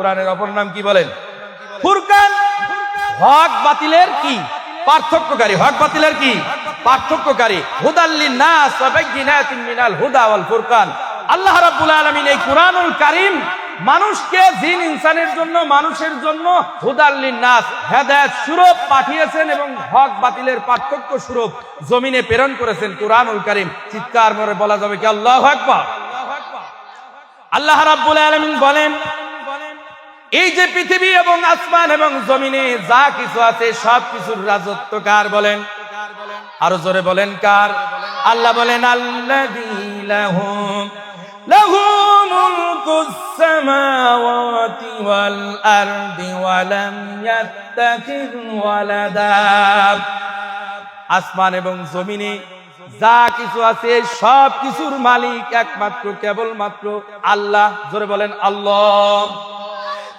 কোরআনের অপর নাম কি বলেন? ফুরকান। হক বাতিলের কি পার্থক্যকারী, হক বাতিলের কি পার্থক্যকারী। হুদাল্লিন নাস ওয়া বাইয়িনাতিন মিনাল হুদা ওয়াল ফুরকান। আল্লাহ রাব্বুল আলামিন এই কুরআনুল কারীম মানুষকে, জিন ইনসানের জন্য, মানুষের জন্য হুদাল্লিন নাস, হেদায়েত স্বরূপ পাঠিয়েছেন এবং হক বাতিলের পার্থক্য স্বরূপ জমিনে প্রেরণ করেছেন কুরআনুল কারীম। চিৎকার করে বলা যাবে কি আল্লাহু আকবার। আল্লাহ রাব্বুল আলামিন বলেন, এই যে পৃথিবী এবং আসমান এবং জমিনে যা কিছু আছে সব কিছুর রাজত্ব কার বলেন? আরো জোরে বলেন কার? আল্লাহ বলেন, আল্লাযী লাহু মুলকুস সামাওয়াতি ওয়াল আরদি ওয়া লাম ইয়াত্তাখিয ওয়ালাদা। আসমান এবং জমিনে যা কিছু আছে সব কিছুর মালিক একমাত্র কেবলমাত্র আল্লাহ। জোরে বলেন আল্লাহ।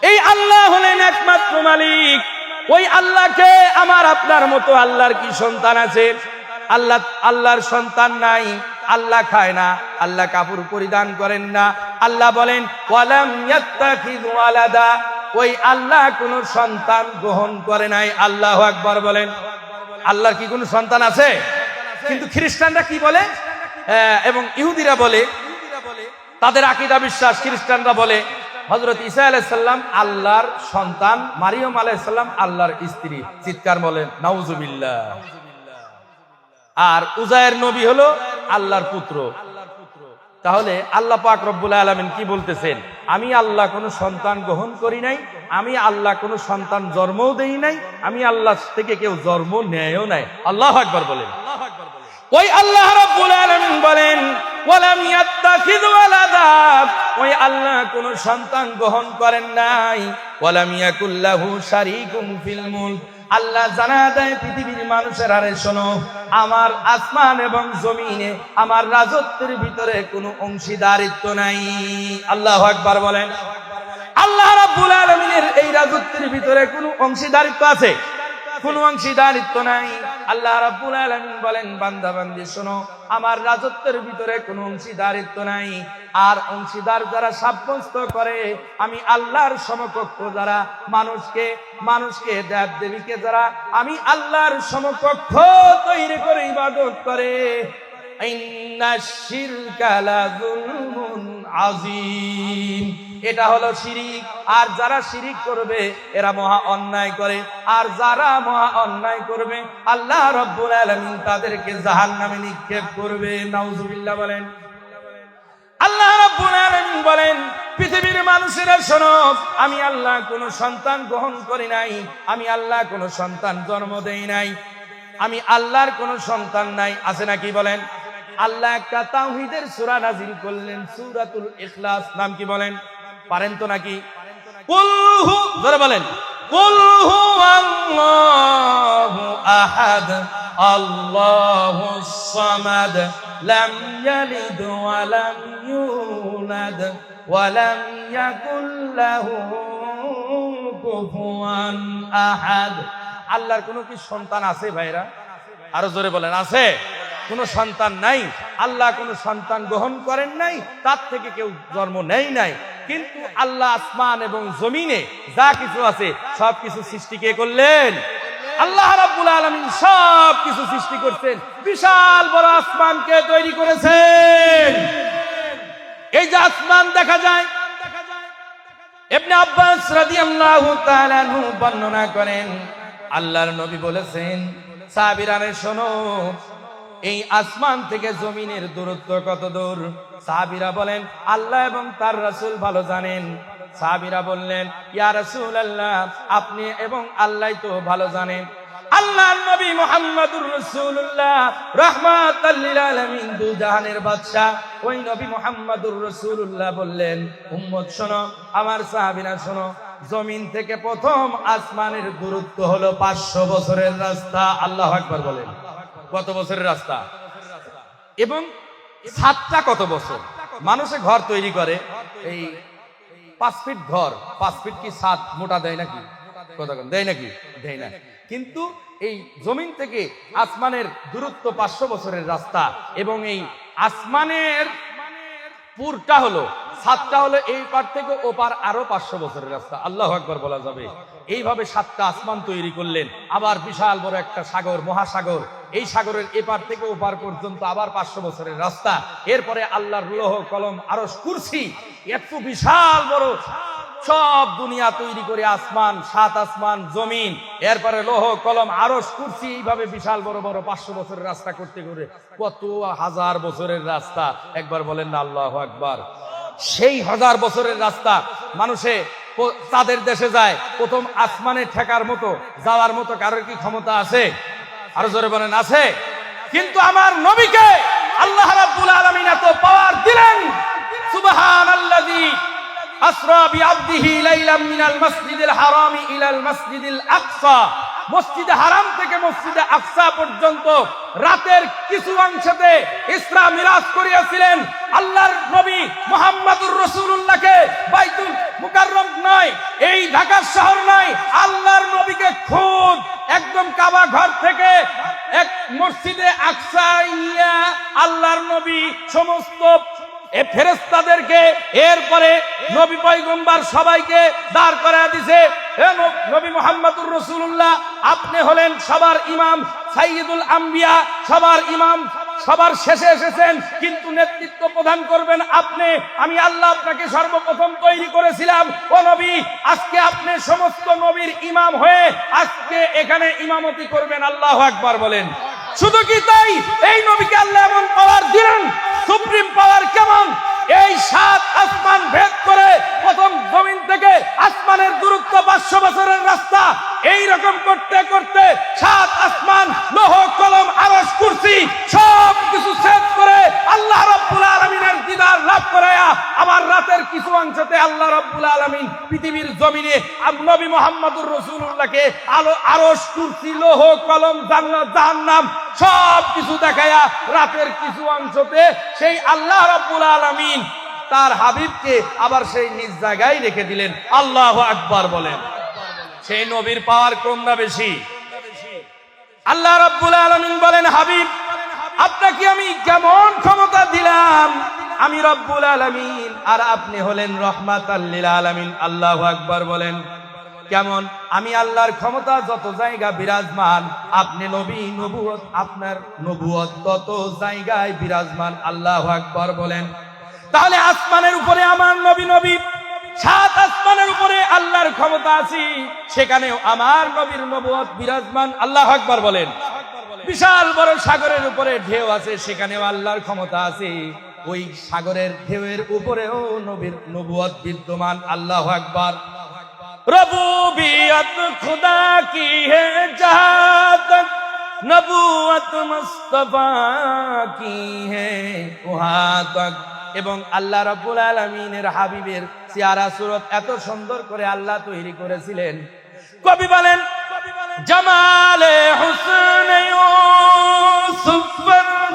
এই আল্লাহ হলেন একমাত্র মালিক। ওই আল্লাহকে আমার আপনার মতো আল্লাহর কি সন্তান আছে? আল্লাহর সন্তান নাই। আল্লাহ খায় না, আল্লাহ কাপড় পরিধান করেন না। আল্লাহ বলেন ওয়ালাম ইয়াত্তাখিযু ওয়ালাদা, ওই আল্লাহ কোন সন্তান গ্রহণ করে নাই। আল্লাহু আকবার বলেন। আল্লাহর কি কোনো সন্তান আছে? কিন্তু খ্রিস্টানরা কি বলে এবং ইহুদিরা বলে, তাদের আকীদা বিশ্বাস, খ্রিস্টানরা বলে হযরত ঈসা আলাইহিস সালাম আল্লাহর সন্তান, মারিয়ম আলাইহিস সালাম আল্লাহর স্ত্রী। চিৎকার বলেন নাউজুবিল্লাহ। আর উজায়ের নবী হলো আল্লাহর পুত্র। তাহলে আল্লাহ পাক রব্বুল আলামিন কি বলতেছেন? আমি আল্লাহ কোনো সন্তান গ্রহণ করি নাই, আমি আল্লাহ কোনো সন্তান জন্মও দেই নাই, আমি আল্লাহ থেকে কেউ জন্ম নেয়ও নাই। আল্লাহু আকবার বলেন। ওই আল্লাহ রাব্বুল আলামিন বলেন ওয়ালাম ইয়াত্তাখিযু ওয়ালাদা, ওই আল্লাহ কোন সন্তান গ্রহণ করেন নাই। ওয়ালাম ইয়াকুল লাহু শারীকুম ফিল মুলক, আল্লাহ জানা দেয় পৃথিবীর মানুষের, আরে শোনো, আমার আসমান এবং জমিনে আমার রাজত্বের ভিতরে কোনো অংশীদারিত্ব নাই। আল্লাহু আকবার বলেন। আল্লাহ রাব্বুল আলামিনের এই রাজত্বের ভিতরে কোনো অংশীদারিত্ব আছে? কোনো অংশীদারিত্ব নাই। আল্লাহ রাব্বুল আলামিন বলেন, বান্দা বান্দি শোনো, আমার রাজত্বের ভিতরে কোনো অংশীদারিত্ব নাই। আর অংশীদার যারা সাব্যস্ত করে, আমি আল্লাহর সমকক্ষ যারা, মানুষকে দেব দেবীকে যারা আমি আল্লাহর সমকক্ষ তৈরি করে ইবাদত করে, ইন্নাশ শিরকা লাযুলমুন আযীম, এটা হলো শিরিক। আর যারা শিরিক করবে এরা মহা অন্যায় করে। আর যারা মহা অন্যায় করবে আল্লাহ রাব্বুল আলামিন তাদেরকে জাহান্নামে নিক্ষেপ করবে। নাউজুবিল্লাহ বলেন। আল্লাহ রাব্বুল আলামিন বলেন, পৃথিবীর মানুষেরা শোনো, আমি আল্লাহ কোনো সন্তান গ্রহণ করি নাই, আমি আল্লাহ কোনো সন্তান জন্ম দেই নাই, আমি আল্লাহর কোনো সন্তান নাই। আছে নাকি বলেন? আল্লাহ একটা তাওহীদের সূরা নাযিল করলেন, সূরাতুল ইখলাস। নাম কি বলেন? পারেন তো নাকি? কুল হু, জোরে বলেন, কুল হুয়াল্লাহু আহাদ আল্লাহুস সামাদ লাম ইয়ালিদ ওয়া লাম ইউলাদ ওয়া লাম ইয়াকুল লাহু কুফুয়ান আহাদ। আল্লাহর কোনো কি সন্তান আছে ভাইরা? আরো জোরে বলেন, আছে? কোনো সন্তান নাই। আল্লাহ কোনো সন্তান গ্রহণ করেন নাই, তার থেকে কেউ জন্ম নেয় নাই। কিন্তু আল্লাহ আসমান এবং জমিনে যা কিছু আছে সব কিছু সৃষ্টি কে করলেন? আল্লাহ রাব্বুল আলামিন সব কিছু সৃষ্টি করছেন। বিশাল বড় আসমানকে তৈরি করেছেন। এই যে আসমান দেখা যায়, ইবনে আব্বাস রাদিয়াল্লাহু তাআলা আনহু বর্ণনা করেন, আল্লাহর নবী বলেছেন, সাহাবীরা শোনো, এই আসমান থেকে জমিনের দূরত্ব কত দূর? সাহাবীরা বলেন, আল্লাহ এবং তার রাসূল ভালো জানেন। সাহাবীরা বললেন, ইয়া রাসূলুল্লাহ, আপনি এবং আল্লাহই তো ভালো জানেন। আল্লাহর নবী মুহাম্মদুর রাসূলুল্লাহ রাহমাতাল লিল আলামিন, দু জাহানের বাদশা, ওই নবী মুহাম্মদুর রাসূলুল্লাহ বললেন, উম্মত শোনো, আমার সাহাবীরা শোনো, জমিন থেকে প্রথম আসমানের দূরত্ব হলো 500 বছরের রাস্তা। আল্লাহু আকবার বলেন। কত বছরের রাস্তা? এবং ছাদটা কত বছর? মানুষে ঘর তৈরি করে, এই 5 ফিট ঘর, 5 ফিট কি ছাদ মোটা দেয় নাকি? কথা দেয় নাকি? দেয় না। কিন্তু এই জমিন থেকে আসমানের দূরত্ব 500 বছরের রাস্তা, এবং এই আসমানের পুরটা হলো সাতটা হলো এই পার থেকে ওপার আরো 500 বছরের রাস্তা, আল্লাহু আকবার বলা যাবে। এইভাবে 7টা আসমান তৈরি করলেন। আবার বিশাল বড় একটা সাগর, মহাসাগর, এই সাগরের এপার থেকে ওপার পর্যন্ত আবার 500 বছরের রাস্তা। এরপরে আল্লাহর লৌহ কলম আরশ কুরসি, এত বিশাল বড় সব দুনিয়া তৈরি করে, আসমান, 7 আসমান, জমিন, এরপরে লৌহ কলম আরশ কুরসি, এইভাবে বিশাল বড় বড় 500 বছরের রাস্তা করতে করে কত হাজার বছরের রাস্তা, একবার বলেন না আল্লাহু আকবার। সেই হাজার বছরের রাস্তা মানুষে তাদের দেশে যায়, প্রথম আসমানে ঠেকার মতো যাওয়ার মতো কারোর কি ক্ষমতা আছে? আরো জোরে বলেন আছে? কিন্তু আমার নবীকে আল্লাহ রাব্বুল আলামিন এত পাওয়ার দিলেন। সুবহানাল্লাযী আসরা বিআবদিহি লাইলাম মিনাল মাসজিদিল হারামি ইলাল মাসজিদিল আকসা, মসজিদে হারাম থেকে মসজিদে আকসা পর্যন্ত রাতের কিছু অংশতে ইসরা মিরাজ করিয়াছিলেন। আল্লাহর নবী মুহাম্মদুর রাসূলুল্লাহকে বাইতুল মুকাররম নয়, এই ঢাকা শহর নয়, আল্লাহর নবীকে খুদ একদম কাবা ঘর থেকে এক মসজিদে আকসায় নিয়ে আল্লাহর নবী সমস্ত ফেরেশতাদেরকে, এরপরে নবী পয়গম্বর সবাইকে দাঁড় করায় দিছে। নবী মুহাম্মদুর রাসূলুল্লাহ, আপনি হলেন সবার ইমাম, সাইয়্যিদুল আম্বিয়া, সবার ইমাম, সবার শেষে এসেছেন, কিন্তু নেতৃত্ব প্রদান করবেন আপনি। আমি আল্লাহ আপনাকে সর্বপ্রথম তৈরি করেছিলাম। ও নবী, আজকে আপনি সমস্ত নবীর ইমাম হয়ে আজকে এখানে ইমামতি করবেন। আল্লাহু আকবার বলেন। শুধু কি তাই, এই নবীকে আল্লাহ এমন পাওয়ার দিলেন, সুপ্রিম পাওয়ার। কেমন? এই 7 আসমান ভেদ করে প্রথম জমিন থেকে আসমানের দূরত্ব 500 বছরের রাস্তা, এই রকম করতে করতে 7 আসমান, লৌহ কলম আরশ কুরসি সব কিছু ছেদ করে আল্লাহ রাব্বুল আলামিনের দিদার লাভ করায়া আবার রাতের কিছু অংশতে আল্লাহ রাব্বুল আলামিন পৃথিবীর জমিনে নবী মুহাম্মদুর রাসূলুল্লাহকে আরশ কুরসি লৌহ কলম জান্নাত জাহান্নাম সব কিছু দেখায়া রাতের কিছু অংশতে সেই আল্লাহ রাব্বুল আলামিন তার হাবিবকে আবার সেই নিজ জায়গায় রেখে দিলেন। আল্লাহু আকবার বলেন। সেই নবীর পাওয়ার কম না বেশি? আল্লাহ রাব্বুল আলামিন বলেন, হাবিব আপনাকে আমি কেমন ক্ষমতা দিলাম, আমি রব্বুল আলামিন, আর আপনি হলেন রাহমাতাল লিল আলামিন। আল্লাহু আকবার বলেন। কেমন? আমি আল্লাহর ক্ষমতা যত জায়গা বিরাজমান, আপনি নবী, নবুয়ত, আপনার নবুয়ত তত জায়গায় বিরাজমান। আল্লাহু আকবার বলেন। তাহলে আসমানের উপরে আমার নবী, নবী 7 আসমানের উপরে আল্লাহর ক্ষমতা আছে, সেখানেও আমার নবীর নবুয়ত বিরাজমান। আল্লাহু আকবার বলেন। বিশাল বড় সাগরের উপরে ঢেউ আছে, সেখানেও আল্লাহর ক্ষমতা আছে, ওই সাগরের ঢেউয়ের উপরেও নবীর নবুয়ত বিদ্যমান। আল্লাহু আকবার। রবুবিয়ত খুদা কি হে জহাঁ তক, নবুয়ত মুস্তাফা কি হে ওহাঁ তক। এবং আল্লাহ রাব্বুল আলামিনের হাবিবের চেহারা সুরত এত সুন্দর করে আল্লাহ তৈরি করেছিলেন। কবি বলেন, জামালে হুসনে ইউসুফ পর,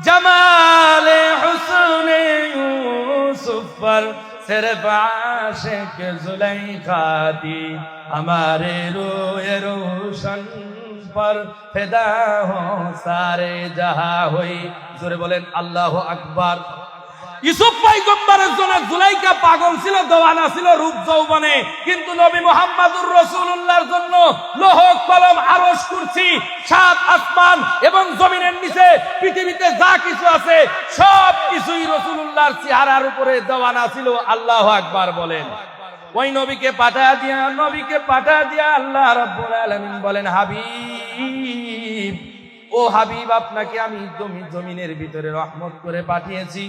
জামালে হুসনে ইউসুফ পর सिर्फ आशिक जुलेखा दी, हमारे रोए रोशन पर फिदा हो सारे जहां हुई। जोरे बोलेन अल्लाहु আকবার। ইউসুফ পয়গম্বরের জন্য জুলাইখা পাগল ছিল, দেওয়ানা ছিল রূপ যৌবনে, কিন্তু নবী মুহাম্মদুর রাসূলুল্লাহর জন্য লৌহ কলম আরশ কুরসি 7 আসমান এবং জমিনের নিচে পৃথিবীতে যা কিছু আছে সব কিছুই রাসূলুল্লাহর চেহারার উপরে দেওয়ানা ছিল। আল্লাহু আকবার বলেন। ওই নবীকে পাঠা দিয়া আল্লাহ রাব্বুল আলামিন বলেন, হাবিব, ও হাবিব, আপনাকে আমি জমিনের ভিতরে রহমত করে পাঠিয়েছি,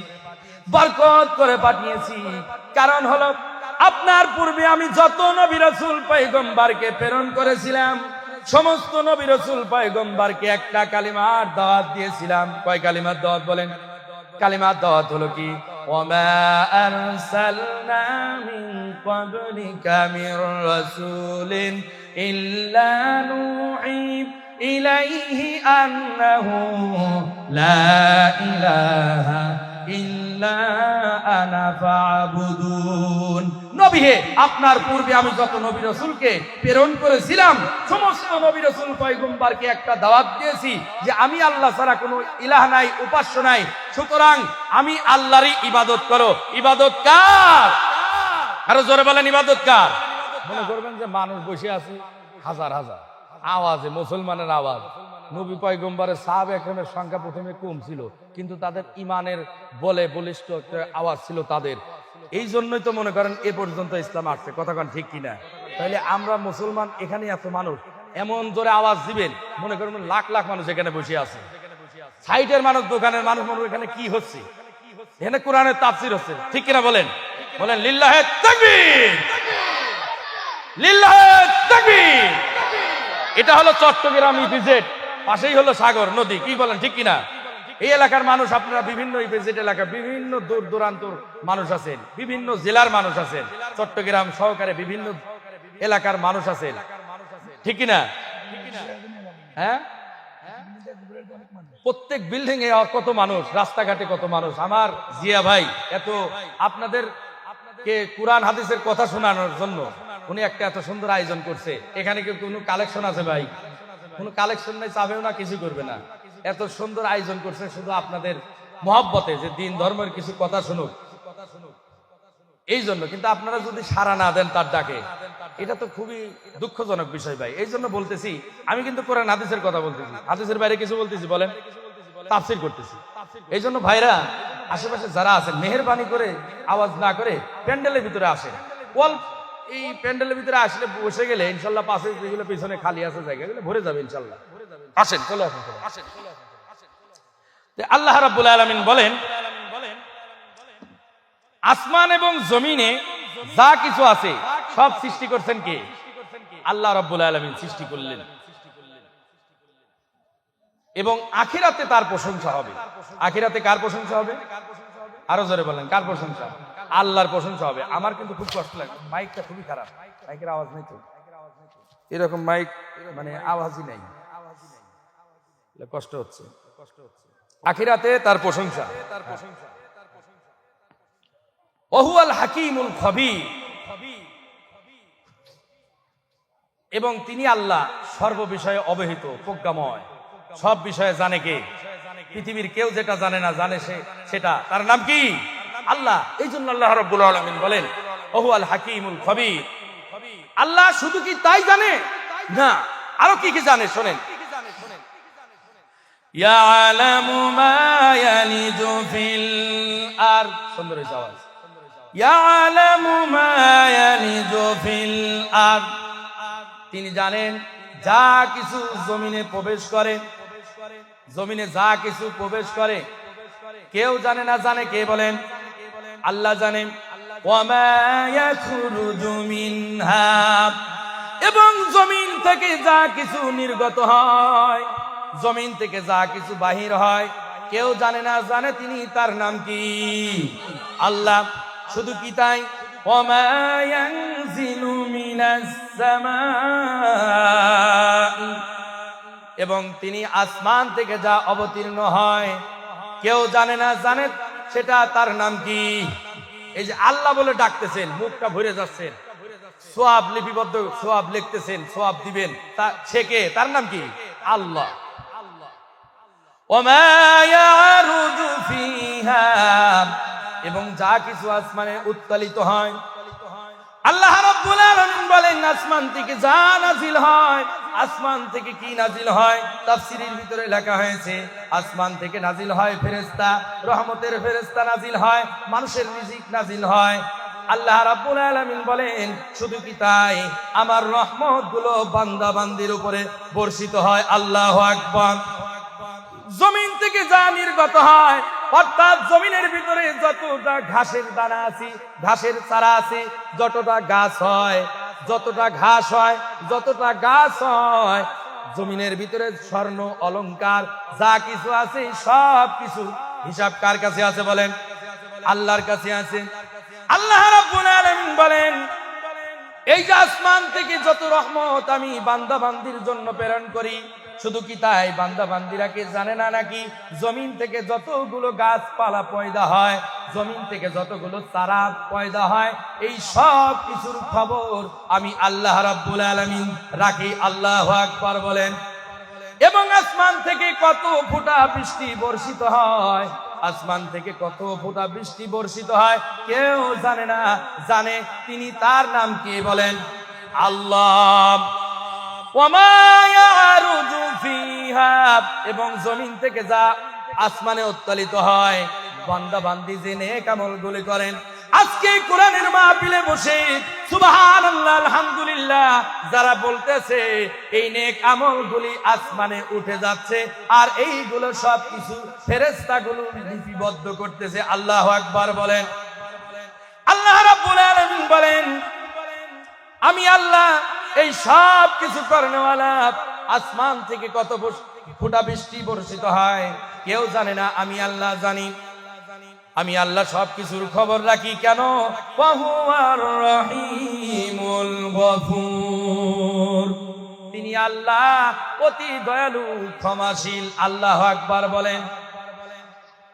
বরকত করে পাঠিয়েছি। কারণ হলো আপনার পূর্বে আমি যত নবী রাসূল পয়গম্বরকে প্রেরণ করেছিলাম, সমস্ত নবী রাসূল পয়গম্বরকে একটা কালিমার দাওয়াত দিয়েছিলাম। কয় কালিমার দাওয়াত বলেন? কালিমার দাওয়াত হলো কি? ওয়ামা আরসালনা মিন ক্বাবলিকা মির রাসূলিন ইল্লা নুহি ইলাইহি আন্নাহু লা ইলাহা ইল্লা আনা ফা'বুদুন। নবী হে, আপনার পূর্বে আমি যত নবী রাসূলকে প্রেরণ করেছিলাম সমস্ত নবী রাসূল পয়গম্বরকে একটা দাওয়াত দিয়েছি যে আমি আল্লাহ ছাড়া কোনো ইলাহ নাই, উপাস্য নাই, সুতরাং আমি আল্লাহরই ইবাদত করো। ইবাদত কার? আরো জোরে বলেন, ইবাদত কার? মনে করবেন যে মানুষ বসে আছে হাজার হাজার, আওয়াজে মুসলমানের আওয়াজ। নবী পয়গম্বরের সাহাবা একরামের সংখ্যা প্রথমে কম ছিল, কিন্তু তাদের ইমানের বলে বলিষ্ঠ একটা আওয়াজ ছিল তাদের। এই জন্যই তো মনে করেন এ পর্যন্ত ইসলাম আসছে। কথা কন ঠিক কিনা? তাহলে আমরা মুসলমান, এখানে এত মানুষ, এমন জোরে আওয়াজ দিবেন মনে করবেন লাখ লাখ মানুষ এখানে বসে আছে। সাইডের মানুষ, দোকানের মানুষ মনে এখানে কি হচ্ছে? এখানে কোরআনের তাফসীর হচ্ছে, ঠিক কিনা বলেন? বলেন লিল্লাহে তাকবীর, লিল্লাহে তাকবীর। এটা হলো চট্টগ্রাম ইপিজেড, পাশেই হলো সাগর নদী, কি বলেন ঠিক কিনা? এই এলাকার মানুষ, আপনারা বিভিন্ন ইপিজেড এলাকা, বিভিন্ন দূর দূরান্তর মানুষ আছেন, বিভিন্ন জেলার মানুষ আছেন, চট্টগ্রাম সহকারে বিভিন্ন এলাকার মানুষ আছেন, ঠিক কিনা? হ্যাঁ, প্রত্যেক বিল্ডিং এ কত মানুষ, রাস্তাঘাটে কত মানুষ। আমার জিয়া ভাই এত আপনাদের কে কোরআন হাদিসের কথা শোনানোর জন্য উনি একটা এত সুন্দর আয়োজন করছে। এখানে কি কোনো কালেকশন আছে ভাই? কোনো কালেকশন নাই, চাবেও না, কিছু করবে না। এত সুন্দর আয়োজন করছে শুধু আপনাদের মহব্বতে, যে দিন ধর্মের কিছু কথা শুনুক এই জন্য। কিন্তু আপনারা যদি সাড়া না দেন তার ডাকে, এটা তো খুবই দুঃখজনক বিষয় ভাই। এই জন্য বলতেছি, আমি কিন্তু কোরআন হাদিসের কথা বলতেছি, হাদিসের বাইরে কিছু বলতেছি বলেন, তাফসীর করতেছি। এই জন্য ভাইরা আশেপাশে যারা আছেন মেহেরবানি করে আওয়াজ না করে প্যান্ডেলের ভিতরে আসেন। এই প্যান্ডেলের ভিতরে আসলে বসে গেলে ইনশাল্লাহ পাশে যেগুলো পিছনে খালি আছে জায়গাগুলো ভরে যাবে ইনশাল্লাহ। আসেন, চলে আসেন, আসেন। আল্লাহ রাব্বুল আলামিন বলেন, আসমান এবং জমিনে যা কিছু আছে সব সৃষ্টি করছেন কে? আল্লাহ রাব্বুল আলামিন সৃষ্টি করলেন। এবং আখিরাতে তার প্রশংসা হবে। আখিরাতে কার প্রশংসা হবে? আরো জোরে বলেন, কার প্রশংসা? আল্লাহর প্রশংসা হবে। আমার কিন্তু খুব কষ্ট লাগে, মাইকটা খুবই খারাপ, মাইকের আওয়াজ নেই তো, এরকম মাইক মানে আওয়াজই নাই, কষ্ট হচ্ছে। আখিরাতে তার প্রশংসা। ওহুয়াল হাকিমুল খবীর, এবং তিনি আল্লাহ সর্ববিষয়ে অবহিত, প্রজ্ঞাময়, সব বিষয়ে জানে কে? পৃথিবীর কেউ যেটা জানে না, জানে সেটা, তার নাম কি? আল্লাহ। এই জন্য আল্লাহ রাব্বুল আলামিন বলেন ওহুয়াল হাকিমুল খবীর। আল্লাহ শুধু কি তাই জানে না, আরো কি কি জানে শোনেন। ইয়ালামু মা ইয়ালিজু ফিল আরদ, সুন্দর এই আওয়াজ। ইয়ালামু মা ইয়ালিজু ফিল আরদ, তিনি জানেন যা কিছু জমিনে প্রবেশ করে, জমিনে যা কিছু প্রবেশ করে কেউ জানে না, জানে কে? বলেন আল্লাহ জানেন। ওয়ামা ইয়াখরুজু মিনহা, এবং জমিন থেকে যা কিছু নির্গত হয়, জমিন থেকে যা কিছু বাহির হয় কেউ জানে না, জানে তিনি, তার নাম কি? আল্লাহ। শুধু কি তাই? ওয়ামা ইয়ানজিলু মিনাস সামাই, এবং তিনি আসমান থেকে যা অবতীর্ণ হয় কেউ জানে না, জানে সেটা, তার নাম কি? এই যে আল্লাহ বলে ডাকতেছেন, মুখটা ভরে যাচ্ছেন, সোয়াব লিপিবদ্ধ, সোয়াব লিখতেছেন, সোয়াব দিবেন, সে কে? তার নাম কি? আল্লাহ। ওমা ইয়ারুদু ফিহা, এবং যা কিছু আসমানে উত্তোলিত হয়, আল্লাহ রাব্বুল আলামিন বলেন আসমান থেকে যা নাজিল হয়, আসমান থেকে কি নাজিল হয়? তাফসীরের ভিতরে লেখা হয়েছে আসমান থেকে নাজিল হয় ফেরেশতা, রহমতের ফেরেশতা নাজিল হয়, মানুষের রিজিক নাজিল হয়। আল্লাহ রাব্বুল আলামিন বলেন শুধু কি তাই, আমার রহমতগুলো বান্দা বান্দির উপরে বর্ষিত হয়। আল্লাহু আকবার। জমিন থেকে যা নির্গত হয়, অর্থাৎ জমিনের ভিতরে যতটা ঘাসের দানা আছে, ঘাসের চারা আছে, যতটা গাছ হয়, যতটা ঘাস হয়, যতটা গাছ হয়, জমিনের ভিতরে স্বর্ণ অলংকার যা কিছু আছে সব কিছু হিসাব কার কাছে আছে? বলেন আল্লাহর কাছে আছে। আল্লাহ রাব্বুল আলামিন বলেন এই যে আসমান থেকে যত রহমত আমি বান্দা বান্দির জন্য প্রেরণ করি, শুধু কি তাই, বান্দা বান্দিরা কি জানে না নাকি জমিন থেকে যতগুলো গাছপালা পয়দা হয় জমিন থেকে যতগুলো চারা পয়দা হয়, এই সব কিছুর খবর আমি আল্লাহ রাব্বুল আলামিন রাখি। আল্লাহু আকবার বলেন। এবং আসমান থেকে কত ফোঁটা বৃষ্টি বর্ষিত হয়, আসমান থেকে কত ফোঁটা বৃষ্টি বর্ষিত হয় কেউ জানে না, জানে তিনি, তার নাম কি বলেন? আল্লাহ। ওয়ামা ইয়ারুজু ফিহা, এবং জমিন থেকে যা আসমানে উত্তোলিত হয়, বান্দা বান্দি যে নেক আমলগুলি করেন, আজকে কোরআনের মাহফিলে বসে সুবহানাল্লাহ আলহামদুলিল্লাহ যারা বলতেছে, এই নেক আমলগুলি আসমানে উঠে যাচ্ছে, আর এইগুলো সব কিছু ফেরেশতাগুলো লিপিবদ্ধ করতেছে। আল্লাহু আকবার বলেন। আল্লাহ রাব্বুল আলামিন বলেন, আমি আল্লাহ এই সব কিছু করেনওয়ালা। আসমান থেকে কত ফোঁটা বৃষ্টি বর্ষিত হয় কেউ জানে না, আমি আল্লাহ জানি। আমি আল্লাহ সব কিছুর খবর রাখি। কেন? ওয়াহুয়ার রহিমুল গফুর, তিনি আল্লাহ অতি দয়ালু ক্ষমাশীল। আল্লাহু আকবার বলেন।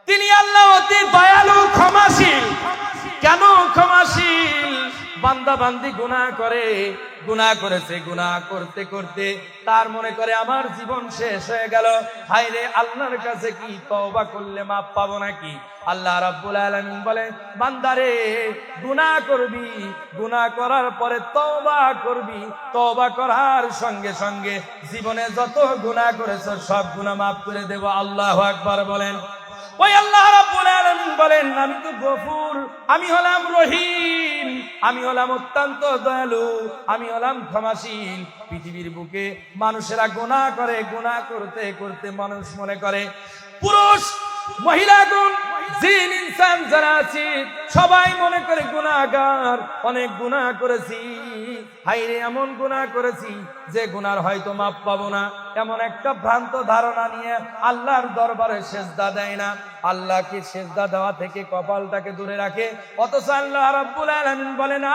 তিনি আল্লাহ অতি দয়ালু ক্ষমাশীল। কেন ক্ষমাশীল? বান্দা বান্দি গুনাহ করে, গুনাহ করেছে, গুনাহ করতে করতে তার মনে করে আমার জীবন শেষ হয়ে গেল, হায় রে আল্লাহর কাছে কি তওবা করলে মাপ পাবো নাকি? আল্লাহ রাব্বুল আলামিন বলেন, বান্দারে গুনাহ করবি, গুনাহ করার পরে তওবা করবি, তওবা করার সঙ্গে সঙ্গে জীবনে যত গুনাহ করেছ সব গুনাহ মাফ করে দেব। আল্লাহু আকবার বলেন। ওই আল্লাহ রাব্বুল আলামিন বলেন, আমি তো গফুর, আমি হলাম রহিম, আমি হলাম অত্যন্ত দয়ালু, আমি হলাম ক্ষমাশীল। পৃথিবীর বুকে মানুষেরা গুনাহ করে, গুনাহ করতে করতে মানুষ মনে করে, পুরুষ মহিলাগণ জিন ইনসান যারা আছে সবাই মনে করে গুনাহগার, অনেক গুনাহ করেছি, হায়রে এমন গুনাহ করেছি যে গুনার হয়তো মাপ পাবো না, এমন একটা ভ্রান্ত ধারণা নিয়ে আল্লাহর দরবারে সেজদা দেয় না, আল্লাহকে সেজদা দেওয়া থেকে কপালটাকে দূরে রাখে। অথচ আল্লাহ রাব্বুল আলামিন বলেন,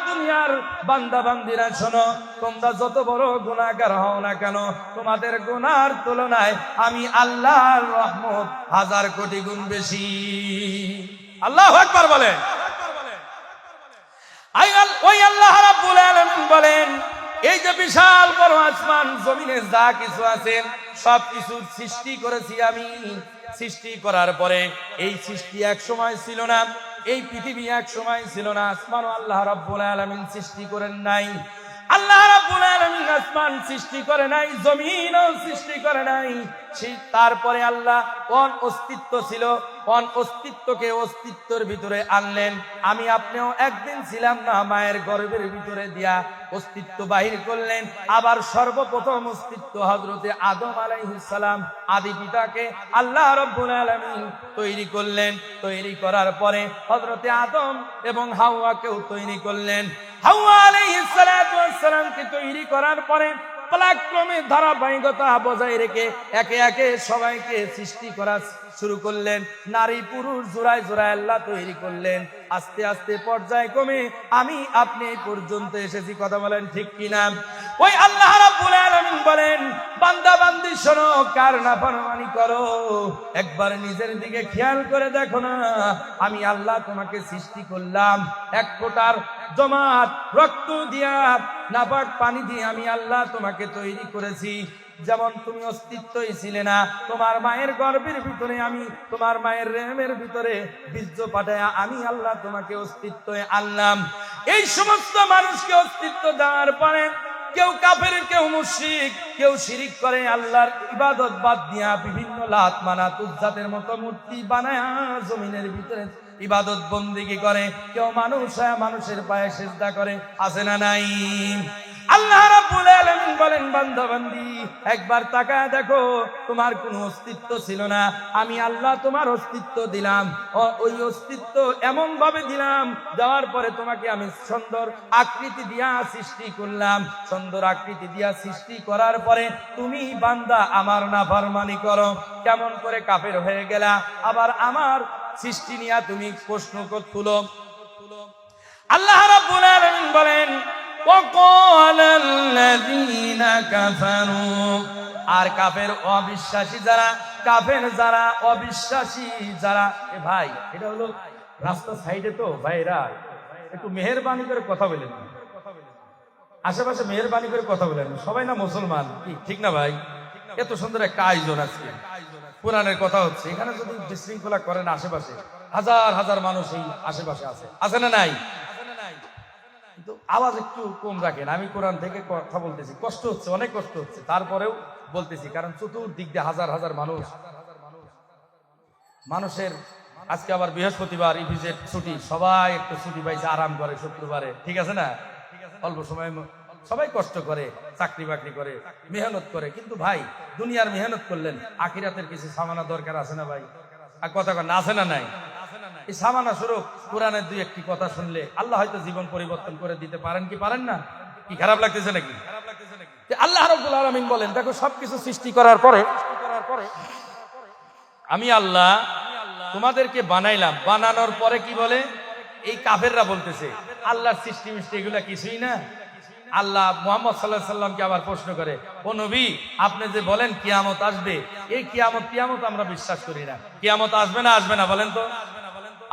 দুনিয়ার বান্দা বান্দিরা শোনো, তোমরা যত বড় গুনাহগার হও না কেন, তোমাদের গুনার তুলনায় আমি আল্লাহর রহমত হাজার কোটি গুণ বেশি। আল্লাহু আকবার বলেন। ওই আল্লাহ রাব্বুল আলামিন বলেন, এই যে বিশাল বড় আসমান জমিনে যা কিছু আছে সব কিছু সৃষ্টি করেছি আমি। সৃষ্টি করার পরে এই সৃষ্টি এক সময় ছিল না, এই পৃথিবী এক সময় ছিল না, আসমানও আল্লাহ রাব্বুল আলামিন সৃষ্টি করেন নাই। আল্লাহ রাব্বুল আলামিন আসমান সৃষ্টি করে নাই, জমিনও সৃষ্টি করে নাই। সেই তারপরে আল্লাহ কোন অস্তিত্ব ছিল, কোন অস্তিত্বকে অস্তিত্বের ভিতরে আনলেন। আমি আপনিও একদিন ছিলাম না, মায়ের গর্ভের ভিতরে দিয়া অস্তিত্ব বাহির করলেন। আবার সর্বপ্রথম অস্তিত্ব হযরতে আদম আলাইহিস সালাম, আদি পিতাকে আল্লাহ রাব্বুল আলামিন তৈরি করলেন। তৈরি করার পরে হযরতে আদম এবং হাওয়াকেও তৈরি করলেন। হাওয়া আলাইহিস সালাতু ওয়াস সালামকে তৈরি করার পরে পালাক্রমে ধারাবাহিকতা বজায় রেখে একে একে সবাইকে সৃষ্টি করা শুরু করলেন। নারী পুরুষ জোড়ায় জোড়ায় আল্লাহ তৈরি করলেন। আস্তে আস্তে পর্যায়ক্রমে আমি আপনি এই পর্যন্ত এসেছি। কথা বলেন ঠিক কিনা? ওই আল্লাহ রাব্বুল আলামিন বলেন, বান্দা বান্দি শোনো, কার নাফরমানি করো, একবার নিজের দিকে খেয়াল করে দেখো না, আমি আল্লাহ তোমাকে সৃষ্টি করলাম এক ফোঁটার জমাট রক্ত দিয়া, নাপাক পানি দিয়ে আমি আল্লাহ তোমাকে তৈরি করেছি। যেমন তুমি অস্তিত্বই ছিলে না, তোমার মায়ের গর্ভের ভিতরে আমি, তোমার মায়ের রেহেমের ভিতরে বীর্য পাঠায়া আমি আল্লাহ তোমাকে অস্তিত্বে আনলাম। এই সমস্ত মানুষকে অস্তিত্ব দেওয়ার পরে কেউ কাফের, কেউ মুশরিক, কেউ শিরিক করে, আল্লাহর ইবাদত বাদ দিয়া বিভিন্ন লাত মানাত উজ্জাতের মতো মূর্তি বানায়া জমিনের ভিতরে ইবাদত বন্দেগী করে। কেউ মানুষের পায়ে সিজদা করে, আছে না নাই? আল্লাহ রাব্বুল আলামিন বলেন, বান্দা বান্দি একবার তাকায় দেখো, তোমার কোনো অস্তিত্ব ছিল না, আমি আল্লাহ তোমার অস্তিত্ব দিলাম। ওই অস্তিত্ব এমন ভাবে দিলাম, দেওয়ার পরে তোমাকে আমি সুন্দর আকৃতি দিয়া সৃষ্টি করলাম। সুন্দর আকৃতি দিয়া সৃষ্টি করার পরে তুমি বান্দা আমার নাফরমানি করো, কেমন করে কাফের হয়ে গেলা, আবার আমার সৃষ্টি নিয়ে তুমি প্রশ্ন তুলো। আল্লাহ রাব্বুল আলামিন বলেন, وقال الذين كفروا, আর কাফের অবিশ্বাসী যারা, কাফের যারা, অবিশ্বাসী যারা, ভাই এটা হলো রাস্তার সাইডে তো ভাইরা একটু মেহেরবানি করে কথা বলেন, আশেপাশে মেহেরবানি করে কথা বলেন, সবাই না মুসলমান, কি ঠিক না ভাই? এত সুন্দর একটা আয়োজন আজকে কোরআনের কথা হচ্ছে, এখানে যদি বিশৃঙ্খলা করেন আশেপাশে হাজার হাজার মানুষ এই আশেপাশে আছে না নাই? কিন্তু আওয়াজ একটু কম রাখেন। আমি কোরআন থেকে কথা বলতেছি, কষ্ট হচ্ছে, অনেক কষ্ট হচ্ছে, তারপরেও বলতেছি, কারণ চতুর্দিক দিয়ে হাজার হাজার মানুষের আজকে আবার বৃহস্পতিবার ইভিজেট ছুটি, সবাই একটু ছুটি পাইছে, আরাম করে শুক্রবারে, ঠিক আছে না? অল্প সময় সবাই কষ্ট করে, চাকরি বাকরি করে, মেহনত করে, কিন্তু ভাই দুনিয়ার মেহনত করলেন, আখিরাতের কিছু সামানা দরকার আছে না ভাই? আর কথা না আছে না নাই? এই সামানা স্বরূপ কোরআনের দুই একটি কথা শুনলে আল্লাহ হয়তো জীবন পরিবর্তন করে দিতে পারেন কি পারেন না? কি খারাপ লাগতেছে নাকি? আল্লাহ রাব্বুল আলামিন বলেন, দেখো সবকিছু সৃষ্টি করার পরে আমি আল্লাহ তোমাদেরকে বানাইলাম, বানানোর পরে কি বলে? এই কাফেররা বলতেছে আল্লাহর সৃষ্টি মিষ্টি এগুলা কিছুই না। আল্লাহ মুহাম্মদ সাল্লাল্লাহু আলাইহি ওয়াসাল্লামকে আবার প্রশ্ন করে, ও নবী আপনি যে বলেন কিয়ামত আসবে, এই কিয়ামত আমরা বিশ্বাস করি না। কিয়ামত আসবে না বলেন তো?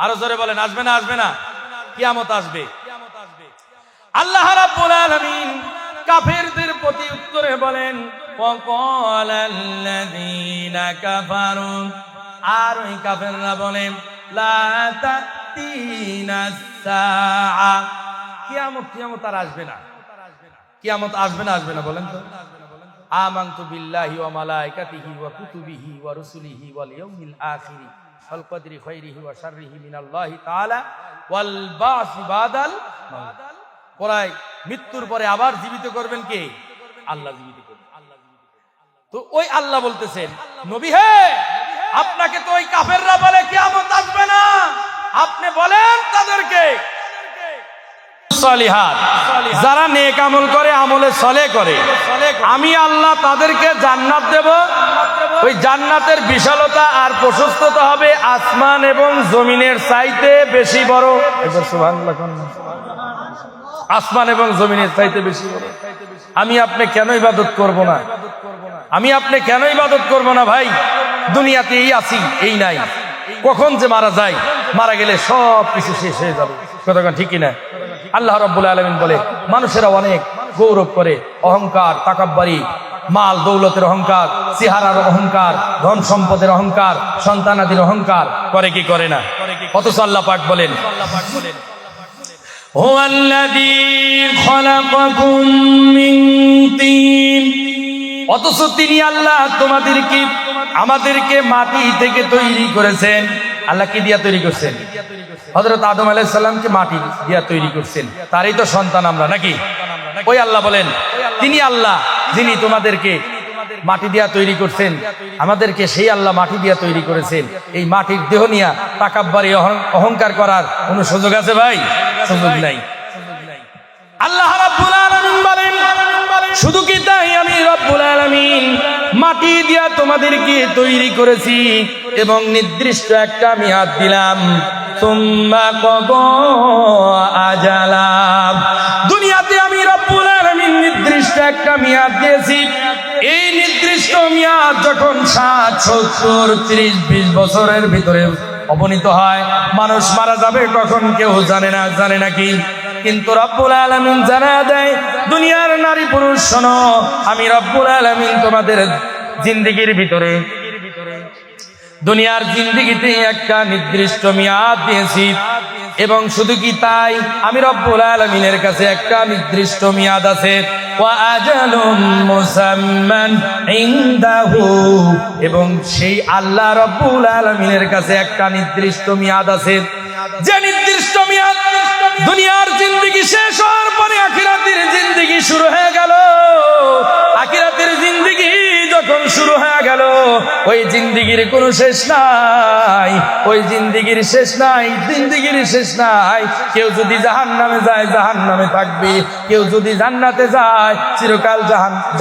আরো জোরে বলেন, আসবে না? কিয়ামত আসবে। আল্লাহ রাব্বুল আলামিন কাফেরদের প্রতি উত্তরে বলেন, ওয়াকালাল্লাযীনা কাফারু, আর ওই কাফেররা বলে লা তাতিনাস সাআ, কিয়ামত আর আসবে না। কিয়ামত আসবে না বলেন তো? আমানতু বিল্লাহি ওয়া মালাইকাতিহি ওয়া কুতুবিহি ওয়া রুসুলিহি ওয়াল ইয়াউমিল আখির ওয়াল কদরি খাইরিহি ওয়া শাররিহি মিনাল্লাহি তাআলা ওয়াল বাসি বাদাল মাউত। পরাই মৃত্যুর পরে আবার জীবিত করবেন কে? আল্লাহ জীবিত করবেন। তো ওই আল্লাহ বলতেছেন, নবী হে, আপনাকে তো ওই কাফেররা বলে কিয়ামত আসবে না, আপনি বলেন তাদেরকে সালিহাত, যারা নেক আমল করে, আমলে সলে করে, আমি আল্লাহ তাদেরকে জান্নাত দেব। ওই জান্নাতের বিশালতা আর প্রশস্ততা হবে আসমান এবং জমিনের চাইতে বেশি বড়। সুবহানাল্লাহ, আসমান এবং জমিনের চাইতে বেশি বড়। আমি আপনি কেন ইবাদত করব না? ভাই? দুনিয়াতে এই আছি, এই নাই, কখন যে মারা যায়, মারা গেলে সব কিছু শেষ হয়ে যাবে। কতক্ষণ ঠিক কিনা? আল্লাহ রাব্বুল আলামিন বলে, মানুষেরা অনেক গৌরব করে, অহংকার, তাকাব্বুরি, মাল দৌলতের অহংকার, চেহারার অহংকার, ধন সম্পদের অহংকার, সন্তানাদির অহংকার করে কি করে না? অথচ আল্লাহ পাক বলেন, হুয়াল্লাযী খালাকাকুম মিন তিন, অথচ তিনি আল্লাহ আমাদেরকে মাটি থেকে তৈরি করেছেন। আল্লাহ কি দিয়া তৈরি করছেন? হযরত আদম আলাইহিস সালামকে মাটি দিয়া তৈরি করছেন, তারই তো সন্তান আমরা নাকি? ওই আল্লাহ বলেন, তিনি আল্লাহ যিনি তোমাদেরকে মাটি দিয়া তৈরি করছেন, আমাদেরকে সেই আল্লাহ মাটি দিয়া তৈরি করেছেন। এই মাটির দেহ নিয়ে তাকাব্বুরি, অহংকার করার কোনো সুযোগ আছে ভাই? সুযোগ নাই। আল্লাহ রাব্বুল আলামিন বলেন, শুধু কি তাই, আমি রব্বুল আলামিন মাটি দিয়া তোমাদেরকে তৈরি করেছি এবং নির্দিষ্ট একটা মেয়াদ দিলাম। সুম্মা কদা আজালা, দুনিয়াতে আমি রব্বুল আলামিন নির্দিষ্ট একটা মেয়াদ দিয়েছি। এই নির্দিষ্ট মেয়াদ যখন 60, 70, 30, 20 বছরের ভিতরে অবনীত হয়, মানুষ মারা যাবে কখন কেউ জানে নাকি? কিন্তু রব্বুল আলামিন জানায়া দেয়, দুনিয়ার নারী পুরুষ শোনো, আমি রব্বুল আলামিন তোমাদের জিন্দেগির ভিতরে, দুনিয়ার জিন্দেগিতে একটা নির্দিষ্ট মেয়াদ দিয়েছি। এবং শুধু কি তাই, আমি রব্বুল আলামিনের কাছে একটা নির্দিষ্ট মেয়াদ আছে। ওয়া আজালুম মুসাম্মান ইনদাহু, এবং সেই আল্লাহ রব্বুল আলামিনের কাছে একটা নির্দিষ্ট মেয়াদ আছে। যে নির্দিষ্ট মেয়াদ, দুনিয়ার জিন্দেগি শেষ হওয়ার পরে আখিরাতের জিন্দেগি শুরু হয়ে গেল। আখিরাতের জিন্দেগি যখন শুরু হয়ে গেল, ওই জিন্দেগির কোনো শেষ নাই, জিন্দেগির শেষ নাই। কেউ যদি জাহান্নামে যায়, জাহান্নামে থাকবে। কেউ যদি জান্নাতে যায়, চিরকাল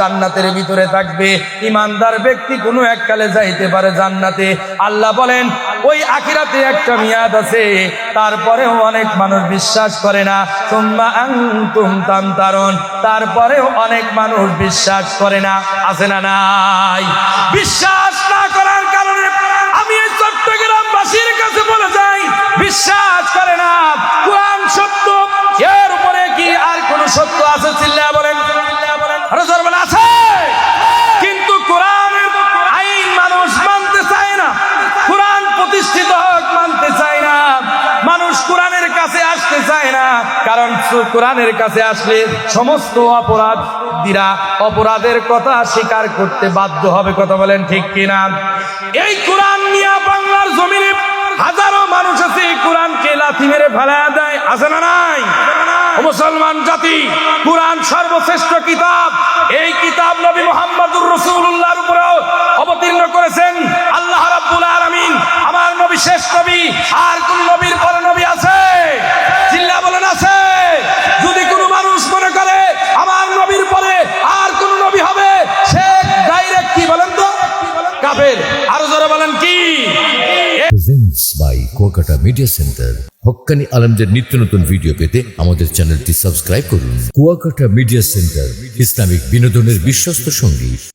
জান্নাতের ভিতরে থাকবে। ইমানদার ব্যক্তি কোনো এককালে যাইতে পারে জান্নাতে। আল্লাহ বলেন, ওই আখিরাতে একটা মেয়াদ আছে, তারপরেও অনেক মানুষ বিশ্বাস করে না। সুম্মা আনতুম তামতারুন, তারপরেও অনেক মানুষ বিশ্বাস করে না। আছে না নাই? বিশ্বাস না করার কারণে আমি এই চট্টগ্রামবাসীর কাছে বলে যাই, বিশ্বাস করে না কোরআন সত্য, এর উপরে কি আর কোন সত্য আছে? চিল্লায়া বলেন, আরো জোরে বলেন আছে। কিন্তু কোরআনের আইন মানুষ মানতে চায় না, কোরআন প্রতিষ্ঠিত হোক মানতে চায় না, মানুষ কোরআনের কাছে আসতে চায় না। কারণ কোরআনের কাছে আসলে সমস্ত অপরাধীরা অপরাধের কথা স্বীকার করতে বাধ্য হবে। কথা বলেন ঠিক কিনা? এই কোরআন নিয়ে বাংলার জমিনে হাজারো মানুষ আছে এই কোরআনকে লাথি মেরে ফেলা দেয়, আছে না নাই? মুসলমান জাতি, কোরআন সর্বশ্রেষ্ঠ কিতাব। এই কিতাব নবী মুহাম্মদুর রাসূলুল্লাহর উপরে অবতীর্ণ করেছেন আল্লাহ রাব্বুল আলামিন। আমার নবী শেষ নবী, আর কোন নবীর পরে নবী আছে? চিল্লা বলেন আছে। যদি কোনো মানুষ মনে করে আমার নবীর পরে আর কোন নবী হবে, সে ডাইরেক্ট কি বলেন তো কাফের। আরো জোরে বলেন কি? Presents by Kuakata media center. হক্কানি আলেমদের নিত্য নতুন ভিডিও পেতে আমাদের চ্যানেলটি সাবস্ক্রাইব করুন। কুয়াকাটা মিডিয়া সেন্টার, ইসলামিক বিনোদনের বিশ্বস্ত সঙ্গী।